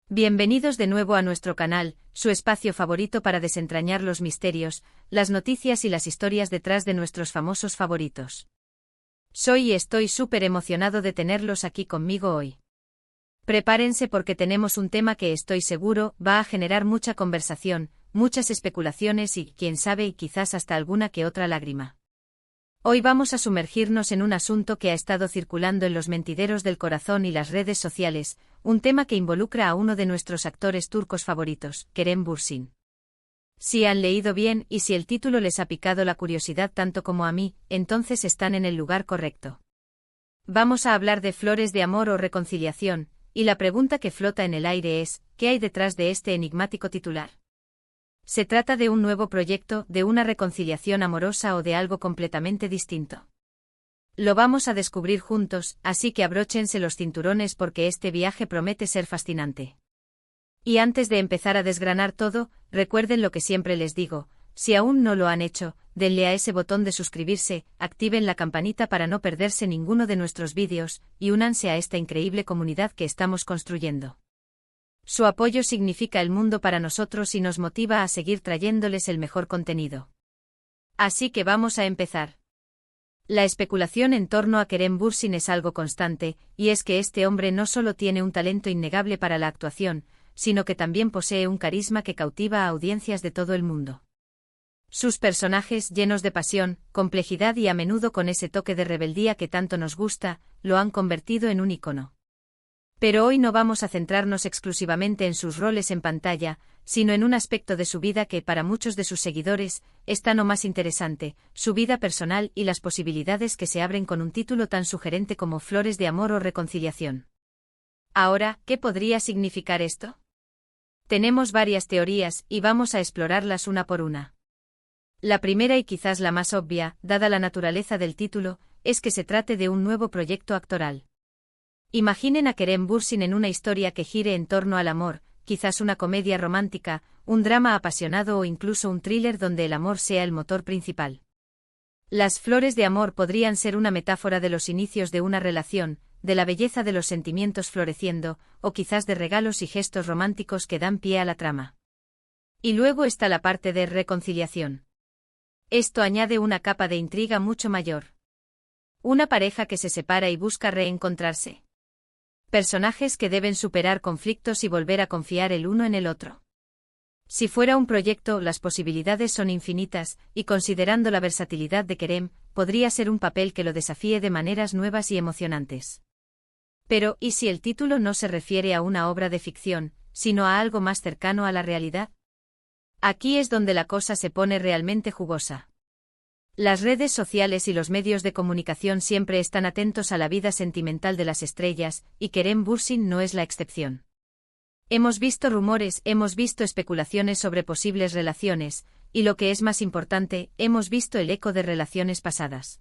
Bienvenidos de nuevo a nuestro canal, su espacio favorito para desentrañar los misterios, las noticias y las historias detrás de nuestros famosos favoritos. Soy y estoy súper emocionado de tenerlos aquí conmigo hoy. Prepárense porque tenemos un tema que estoy seguro va a generar mucha conversación, muchas especulaciones y, quién sabe, y quizás hasta alguna que otra lágrima. Hoy vamos a sumergirnos en un asunto que ha estado circulando en los mentideros del corazón y las redes sociales, un tema que involucra a uno de nuestros actores turcos favoritos, Kerem Bürsin. Si han leído bien y si el título les ha picado la curiosidad tanto como a mí, entonces están en el lugar correcto. Vamos a hablar de flores de amor o reconciliación, y la pregunta que flota en el aire es, ¿qué hay detrás de este enigmático titular? ¿Se trata de un nuevo proyecto, de una reconciliación amorosa o de algo completamente distinto? Lo vamos a descubrir juntos, así que abróchense los cinturones porque este viaje promete ser fascinante. Y antes de empezar a desgranar todo, recuerden lo que siempre les digo, si aún no lo han hecho, denle a ese botón de suscribirse, activen la campanita para no perderse ninguno de nuestros vídeos, y únanse a esta increíble comunidad que estamos construyendo. Su apoyo significa el mundo para nosotros y nos motiva a seguir trayéndoles el mejor contenido. Así que vamos a empezar. La especulación en torno a Kerem Bürsin es algo constante, y es que este hombre no solo tiene un talento innegable para la actuación, sino que también posee un carisma que cautiva a audiencias de todo el mundo. Sus personajes, llenos de pasión, complejidad y a menudo con ese toque de rebeldía que tanto nos gusta, lo han convertido en un ícono. Pero hoy no vamos a centrarnos exclusivamente en sus roles en pantalla, sino en un aspecto de su vida que para muchos de sus seguidores es tan o más interesante, su vida personal y las posibilidades que se abren con un título tan sugerente como Flores de amor o reconciliación. Ahora, ¿qué podría significar esto? Tenemos varias teorías y vamos a explorarlas una por una. La primera y quizás la más obvia, dada la naturaleza del título, es que se trate de un nuevo proyecto actoral. Imaginen a Kerem Bürsin en una historia que gire en torno al amor, quizás una comedia romántica, un drama apasionado o incluso un thriller donde el amor sea el motor principal. Las flores de amor podrían ser una metáfora de los inicios de una relación, de la belleza de los sentimientos floreciendo, o quizás de regalos y gestos románticos que dan pie a la trama. Y luego está la parte de reconciliación. Esto añade una capa de intriga mucho mayor. Una pareja que se separa y busca reencontrarse. Personajes que deben superar conflictos y volver a confiar el uno en el otro. Si fuera un proyecto, las posibilidades son infinitas, y considerando la versatilidad de Kerem, podría ser un papel que lo desafíe de maneras nuevas y emocionantes. Pero, ¿y si el título no se refiere a una obra de ficción, sino a algo más cercano a la realidad? Aquí es donde la cosa se pone realmente jugosa. Las redes sociales y los medios de comunicación siempre están atentos a la vida sentimental de las estrellas, y Kerem Bürsin no es la excepción. Hemos visto rumores, hemos visto especulaciones sobre posibles relaciones, y lo que es más importante, hemos visto el eco de relaciones pasadas.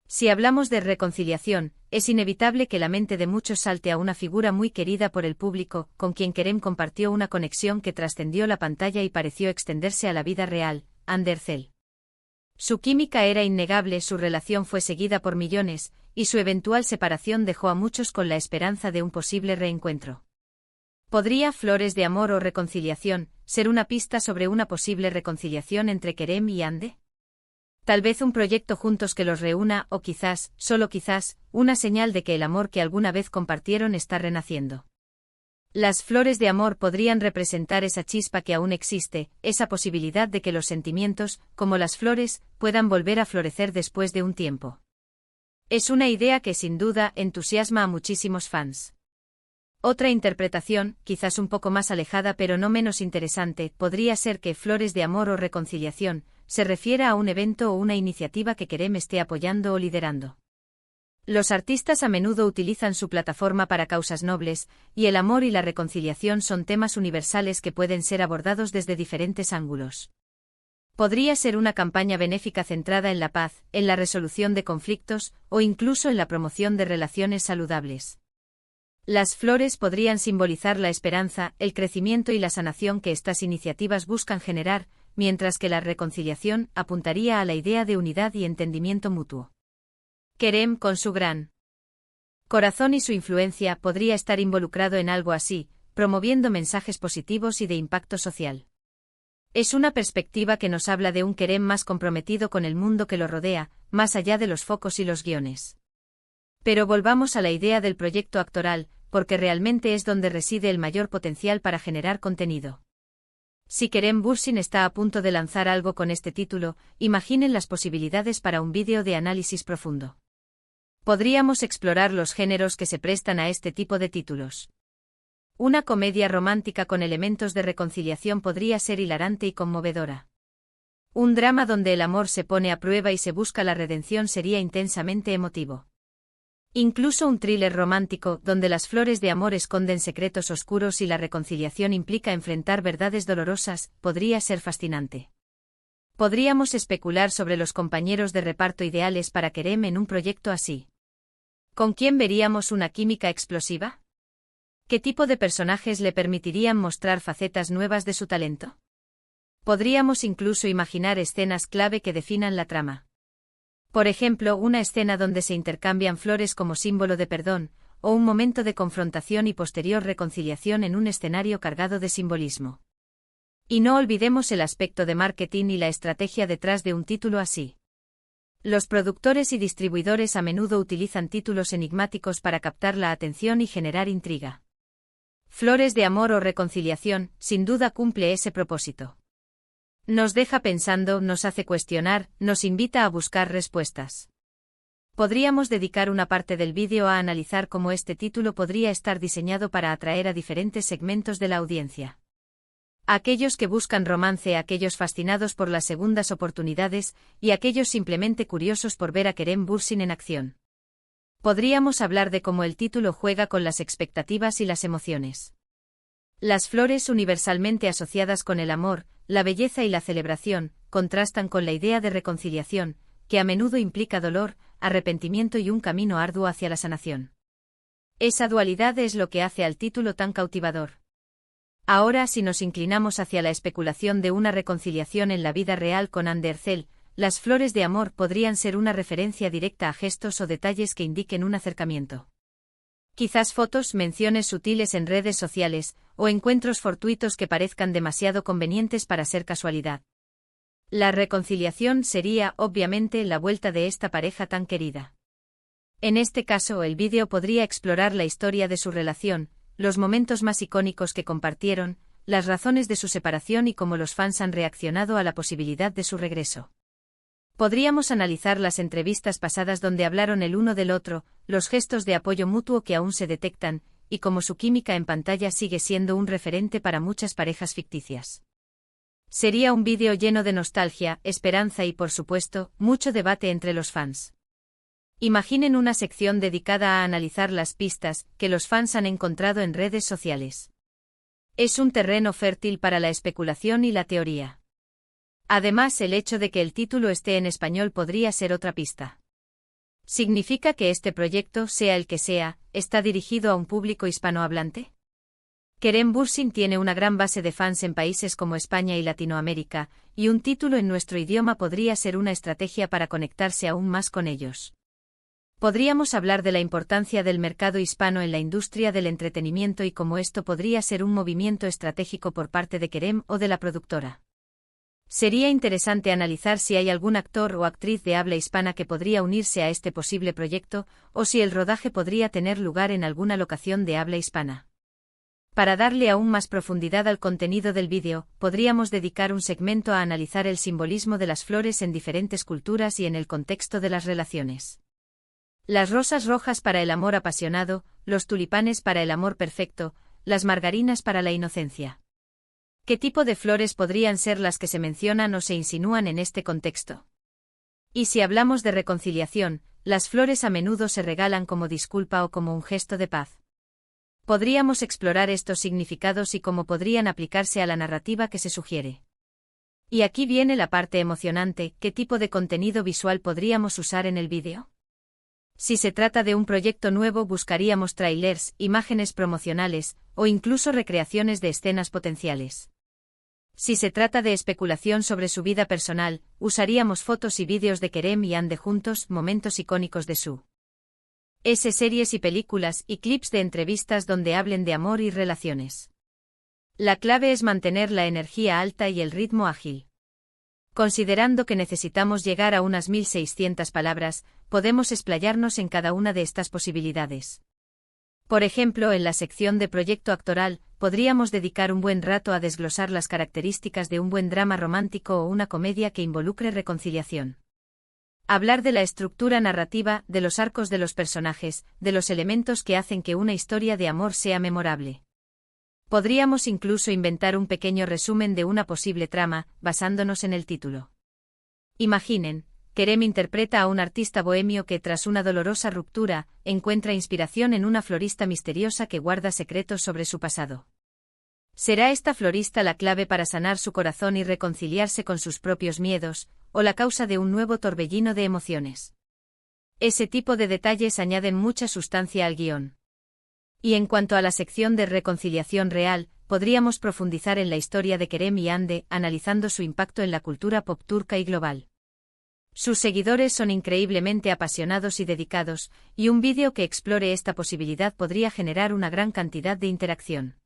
Si hablamos de reconciliación, es inevitable que la mente de muchos salte a una figura muy querida por el público, con quien Kerem compartió una conexión que trascendió la pantalla y pareció extenderse a la vida real, Hande Erçel. Su química era innegable, su relación fue seguida por millones, y su eventual separación dejó a muchos con la esperanza de un posible reencuentro. ¿Podría Flores de amor o reconciliación ser una pista sobre una posible reconciliación entre Kerem y Hande? Tal vez un proyecto juntos que los reúna o quizás, solo quizás, una señal de que el amor que alguna vez compartieron está renaciendo. Las flores de amor podrían representar esa chispa que aún existe, esa posibilidad de que los sentimientos, como las flores, puedan volver a florecer después de un tiempo. Es una idea que sin duda entusiasma a muchísimos fans. Otra interpretación, quizás un poco más alejada pero no menos interesante, podría ser que Flores de amor o reconciliación se refiera a un evento o una iniciativa que Kerem esté apoyando o liderando. Los artistas a menudo utilizan su plataforma para causas nobles, y el amor y la reconciliación son temas universales que pueden ser abordados desde diferentes ángulos. Podría ser una campaña benéfica centrada en la paz, en la resolución de conflictos, o incluso en la promoción de relaciones saludables. Las flores podrían simbolizar la esperanza, el crecimiento y la sanación que estas iniciativas buscan generar, mientras que la reconciliación apuntaría a la idea de unidad y entendimiento mutuo. Kerem, con su gran corazón y su influencia, podría estar involucrado en algo así, promoviendo mensajes positivos y de impacto social. Es una perspectiva que nos habla de un Kerem más comprometido con el mundo que lo rodea, más allá de los focos y los guiones. Pero volvamos a la idea del proyecto actoral, porque realmente es donde reside el mayor potencial para generar contenido. Si Kerem Bürsin está a punto de lanzar algo con este título, imaginen las posibilidades para un vídeo de análisis profundo. Podríamos explorar los géneros que se prestan a este tipo de títulos. Una comedia romántica con elementos de reconciliación podría ser hilarante y conmovedora. Un drama donde el amor se pone a prueba y se busca la redención sería intensamente emotivo. Incluso un thriller romántico, donde las flores de amor esconden secretos oscuros y la reconciliación implica enfrentar verdades dolorosas, podría ser fascinante. Podríamos especular sobre los compañeros de reparto ideales para Kerem en un proyecto así. ¿Con quién veríamos una química explosiva? ¿Qué tipo de personajes le permitirían mostrar facetas nuevas de su talento? Podríamos incluso imaginar escenas clave que definan la trama. Por ejemplo, una escena donde se intercambian flores como símbolo de perdón, o un momento de confrontación y posterior reconciliación en un escenario cargado de simbolismo. Y no olvidemos el aspecto de marketing y la estrategia detrás de un título así. Los productores y distribuidores a menudo utilizan títulos enigmáticos para captar la atención y generar intriga. Flores de amor o reconciliación, sin duda cumple ese propósito. Nos deja pensando, nos hace cuestionar, nos invita a buscar respuestas. Podríamos dedicar una parte del vídeo a analizar cómo este título podría estar diseñado para atraer a diferentes segmentos de la audiencia. Aquellos que buscan romance, aquellos fascinados por las segundas oportunidades, y aquellos simplemente curiosos por ver a Kerem Bürsin en acción. Podríamos hablar de cómo el título juega con las expectativas y las emociones. Las flores, universalmente asociadas con el amor, la belleza y la celebración, contrastan con la idea de reconciliación, que a menudo implica dolor, arrepentimiento y un camino arduo hacia la sanación. Esa dualidad es lo que hace al título tan cautivador. Ahora, si nos inclinamos hacia la especulación de una reconciliación en la vida real con Andercel, las flores de amor podrían ser una referencia directa a gestos o detalles que indiquen un acercamiento. Quizás fotos, menciones sutiles en redes sociales, o encuentros fortuitos que parezcan demasiado convenientes para ser casualidad. La reconciliación sería, obviamente, la vuelta de esta pareja tan querida. En este caso, el vídeo podría explorar la historia de su relación, los momentos más icónicos que compartieron, las razones de su separación y cómo los fans han reaccionado a la posibilidad de su regreso. Podríamos analizar las entrevistas pasadas donde hablaron el uno del otro, los gestos de apoyo mutuo que aún se detectan, y cómo su química en pantalla sigue siendo un referente para muchas parejas ficticias. Sería un vídeo lleno de nostalgia, esperanza y, por supuesto, mucho debate entre los fans. Imaginen una sección dedicada a analizar las pistas que los fans han encontrado en redes sociales. Es un terreno fértil para la especulación y la teoría. Además, el hecho de que el título esté en español podría ser otra pista. ¿Significa que este proyecto, sea el que sea, está dirigido a un público hispanohablante? Kerem Bürsin tiene una gran base de fans en países como España y Latinoamérica, y un título en nuestro idioma podría ser una estrategia para conectarse aún más con ellos. Podríamos hablar de la importancia del mercado hispano en la industria del entretenimiento y cómo esto podría ser un movimiento estratégico por parte de Kerem o de la productora. Sería interesante analizar si hay algún actor o actriz de habla hispana que podría unirse a este posible proyecto, o si el rodaje podría tener lugar en alguna locación de habla hispana. Para darle aún más profundidad al contenido del vídeo, podríamos dedicar un segmento a analizar el simbolismo de las flores en diferentes culturas y en el contexto de las relaciones. Las rosas rojas para el amor apasionado, los tulipanes para el amor perfecto, las margarinas para la inocencia. ¿Qué tipo de flores podrían ser las que se mencionan o se insinúan en este contexto? Y si hablamos de reconciliación, las flores a menudo se regalan como disculpa o como un gesto de paz. Podríamos explorar estos significados y cómo podrían aplicarse a la narrativa que se sugiere. Y aquí viene la parte emocionante, ¿qué tipo de contenido visual podríamos usar en el vídeo? Si se trata de un proyecto nuevo, buscaríamos trailers, imágenes promocionales, o incluso recreaciones de escenas potenciales. Si se trata de especulación sobre su vida personal, usaríamos fotos y vídeos de Kerem y Ande juntos, momentos icónicos de su Series y películas y clips de entrevistas donde hablen de amor y relaciones. La clave es mantener la energía alta y el ritmo ágil. Considerando que necesitamos llegar a unas 1600 palabras, podemos explayarnos en cada una de estas posibilidades. Por ejemplo, en la sección de proyecto actoral, podríamos dedicar un buen rato a desglosar las características de un buen drama romántico o una comedia que involucre reconciliación. Hablar de la estructura narrativa, de los arcos de los personajes, de los elementos que hacen que una historia de amor sea memorable. Podríamos incluso inventar un pequeño resumen de una posible trama, basándonos en el título. Imaginen, Kerem interpreta a un artista bohemio que tras una dolorosa ruptura, encuentra inspiración en una florista misteriosa que guarda secretos sobre su pasado. ¿Será esta florista la clave para sanar su corazón y reconciliarse con sus propios miedos, o la causa de un nuevo torbellino de emociones? Ese tipo de detalles añaden mucha sustancia al guión. Y en cuanto a la sección de reconciliación real, podríamos profundizar en la historia de Kerem y Hande, analizando su impacto en la cultura pop turca y global. Sus seguidores son increíblemente apasionados y dedicados, y un vídeo que explore esta posibilidad podría generar una gran cantidad de interacción.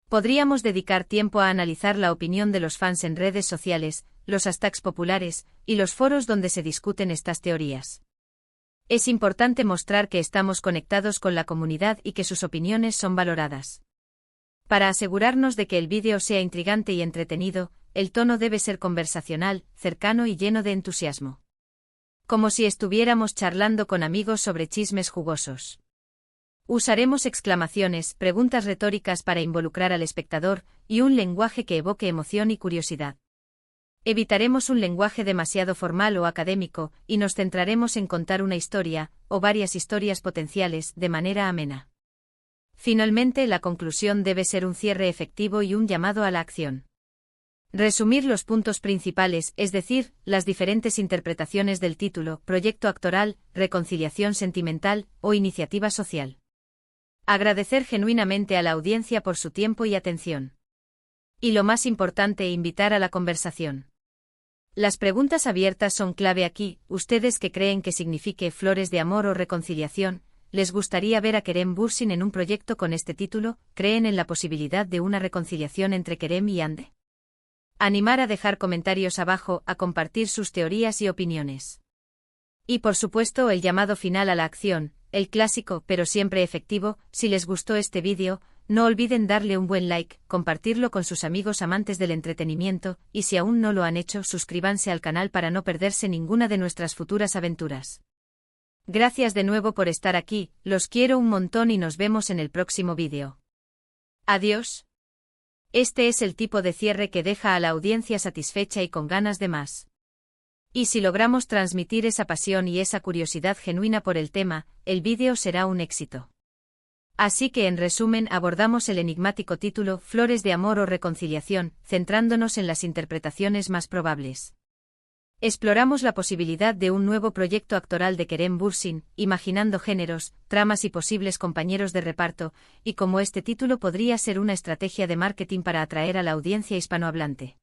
Podríamos dedicar tiempo a analizar la opinión de los fans en redes sociales, los hashtags populares, y los foros donde se discuten estas teorías. Es importante mostrar que estamos conectados con la comunidad y que sus opiniones son valoradas. Para asegurarnos de que el vídeo sea intrigante y entretenido, el tono debe ser conversacional, cercano y lleno de entusiasmo. Como si estuviéramos charlando con amigos sobre chismes jugosos. Usaremos exclamaciones, preguntas retóricas para involucrar al espectador, y un lenguaje que evoque emoción y curiosidad. Evitaremos un lenguaje demasiado formal o académico, y nos centraremos en contar una historia, o varias historias potenciales, de manera amena. Finalmente, la conclusión debe ser un cierre efectivo y un llamado a la acción. Resumir los puntos principales, es decir, las diferentes interpretaciones del título, proyecto actoral, reconciliación sentimental, o iniciativa social. Agradecer genuinamente a la audiencia por su tiempo y atención. Y lo más importante, invitar a la conversación. Las preguntas abiertas son clave aquí. ¿Ustedes qué creen que signifique flores de amor o reconciliación? ¿Les gustaría ver a Kerem Bürsin en un proyecto con este título? ¿Creen en la posibilidad de una reconciliación entre Kerem y Hande? Animar a dejar comentarios abajo, a compartir sus teorías y opiniones. Y por supuesto el llamado final a la acción, el clásico pero siempre efectivo. Si les gustó este vídeo, no olviden darle un buen like, compartirlo con sus amigos amantes del entretenimiento, y si aún no lo han hecho, suscríbanse al canal para no perderse ninguna de nuestras futuras aventuras. Gracias de nuevo por estar aquí, los quiero un montón y nos vemos en el próximo vídeo. Adiós. Este es el tipo de cierre que deja a la audiencia satisfecha y con ganas de más. Y si logramos transmitir esa pasión y esa curiosidad genuina por el tema, el vídeo será un éxito. Así que en resumen abordamos el enigmático título Flores de amor o reconciliación, centrándonos en las interpretaciones más probables. Exploramos la posibilidad de un nuevo proyecto actoral de Kerem Bürsin, imaginando géneros, tramas y posibles compañeros de reparto, y cómo este título podría ser una estrategia de marketing para atraer a la audiencia hispanohablante.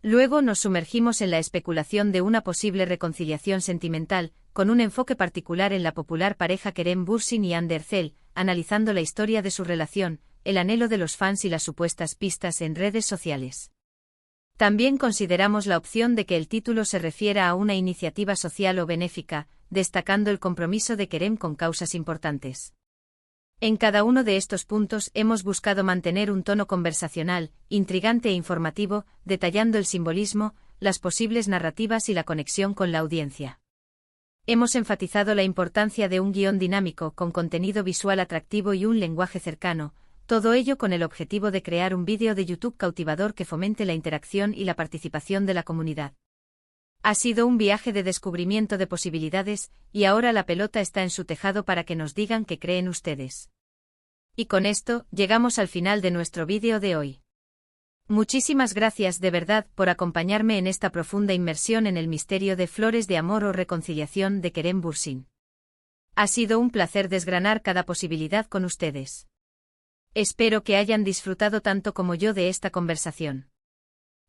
Luego nos sumergimos en la especulación de una posible reconciliación sentimental, con un enfoque particular en la popular pareja Kerem Bürsin y Hande Erçel, analizando la historia de su relación, el anhelo de los fans y las supuestas pistas en redes sociales. También consideramos la opción de que el título se refiera a una iniciativa social o benéfica, destacando el compromiso de Kerem con causas importantes. En cada uno de estos puntos hemos buscado mantener un tono conversacional, intrigante e informativo, detallando el simbolismo, las posibles narrativas y la conexión con la audiencia. Hemos enfatizado la importancia de un guión dinámico con contenido visual atractivo y un lenguaje cercano, todo ello con el objetivo de crear un vídeo de YouTube cautivador que fomente la interacción y la participación de la comunidad. Ha sido un viaje de descubrimiento de posibilidades, y ahora la pelota está en su tejado para que nos digan qué creen ustedes. Y con esto, llegamos al final de nuestro vídeo de hoy. Muchísimas gracias de verdad por acompañarme en esta profunda inmersión en el misterio de Flores de amor o reconciliación de Kerem Bürsin. Ha sido un placer desgranar cada posibilidad con ustedes. Espero que hayan disfrutado tanto como yo de esta conversación.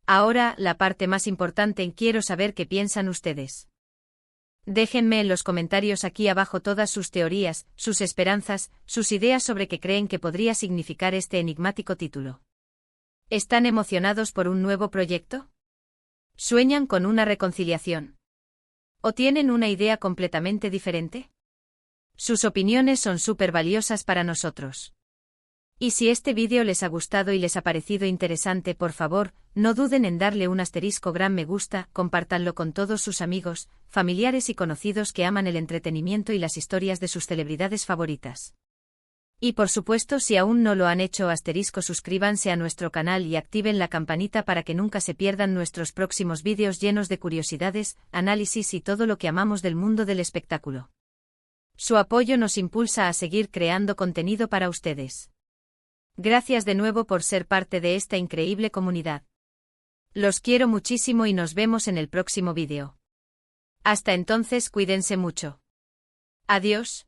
Ahora, la parte más importante, quiero saber qué piensan ustedes. Déjenme en los comentarios aquí abajo todas sus teorías, sus esperanzas, sus ideas sobre qué creen que podría significar este enigmático título. ¿Están emocionados por un nuevo proyecto? ¿Sueñan con una reconciliación? ¿O tienen una idea completamente diferente? Sus opiniones son súper valiosas para nosotros. Y si este vídeo les ha gustado y les ha parecido interesante, por favor, no duden en darle un gran me gusta, compártanlo con todos sus amigos, familiares y conocidos que aman el entretenimiento y las historias de sus celebridades favoritas. Y por supuesto, si aún no lo han hecho, suscríbanse a nuestro canal y activen la campanita para que nunca se pierdan nuestros próximos vídeos llenos de curiosidades, análisis y todo lo que amamos del mundo del espectáculo. Su apoyo nos impulsa a seguir creando contenido para ustedes. Gracias de nuevo por ser parte de esta increíble comunidad. Los quiero muchísimo y nos vemos en el próximo vídeo. Hasta entonces, cuídense mucho. Adiós.